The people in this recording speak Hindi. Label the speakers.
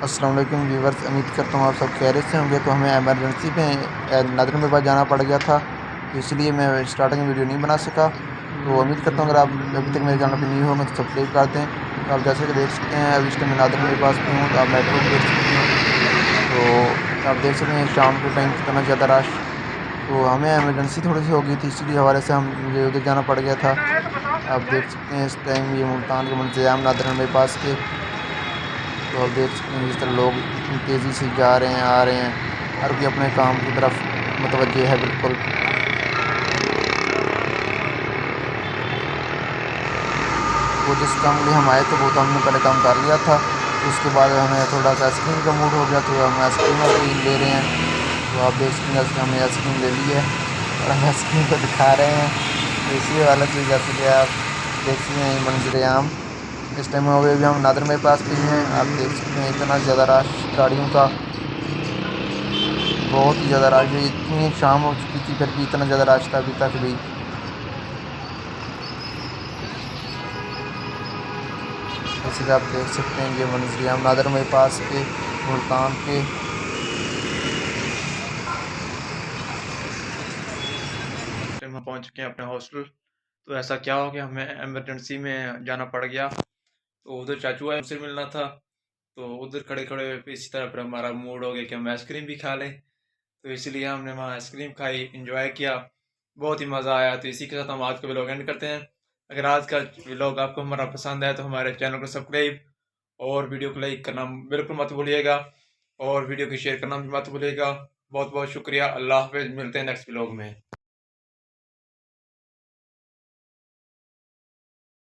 Speaker 1: अस्सलाम वालेकुम व्यूवर्स, उम्मीद करता हूँ आप सब खैरियत से होंगे। तो हमें इमरजेंसी में नादरन के पास जाना पड़ गया था, तो इसलिए मैं स्टार्टिंग में वीडियो नहीं बना सका। तो उम्मीद करता हूँ अगर आप अभी तक मेरे चैनल पर न्यू होंगे तो सब्सक्राइब कर दें। तो आप जैसे कि देख सकते हैं अभी इस टाइम मैं नादरन के पास पे हूँ, तो आप मेट्रो भी देख सकते हैं। तो आप देख सकते हैं शाम के टाइम कितना ज़्यादा रश। तो हमें इमरजेंसी थोड़ी सी हो गई थी, इसीलिए हवाले से मुझे उधर जाना पड़ गया था। आप देख सकते हैं इस टाइम ये मुल्तान के मुंतज़ाम नादरन बाईपास के। तो आप देख सकते हैं जिस तरह लोग इतनी तेज़ी से जा रहे हैं, आ रहे हैं, हर कोई अपने काम की तरफ मुतवज्जे है बिल्कुल। वो जिस काम के लिए हम आए थे वो तो हमने पहले काम कर लिया था। तो उसके बाद हमें थोड़ा सा आइसक्रीम का मूड हो गया, तो हम आइसक्रीम अभी ले रहे हैं। तो आप देख सकते हैं हमने आइसक्रीम ले ली है और हम आइसक्रीम को दिखा रहे हैं। तो इसी वाला चीज़ जैसे कि आप देख सकते हैं मंजर आम इस टाइम हो गए, अभी हम नादर में पास भी हैं। आप देख सकते हैं इतना ज़्यादा रश गाड़ियों का, बहुत ही ज़्यादा रश है। इतनी शाम हो चुकी थी फिर भी इतना ज़्यादा रश था अभी तक भी। जैसे कि आप देख सकते हैं ये मंजर आम नादर में पास के मुल्तान के।
Speaker 2: टाइम हम पहुंच चुके हैं अपने हॉस्टल। तो ऐसा क्या हो गया, हमें इमरजेंसी में जाना पड़ गया। तो उधर चाचू आए, उनसे मिलना था। तो उधर खड़े खड़े इसी तरह पर हमारा मूड हो गया कि हम आइसक्रीम भी खा लें। तो इसलिए हमने वहाँ आइसक्रीम खाई, इंजॉय किया, बहुत ही मज़ा आया। तो इसी के साथ हम आज का व्लॉग एंड करते हैं। अगर आज का व्लॉग आपको हमारा पसंद आया तो हमारे चैनल को सब्सक्राइब और वीडियो को लाइक करना बिल्कुल मत भूलिएगा, और वीडियो को शेयर करना भी मत भूलिएगा। बहुत बहुत शुक्रिया। अल्लाह हाफिज़, मिलते हैं नेक्स्ट व्लॉग में।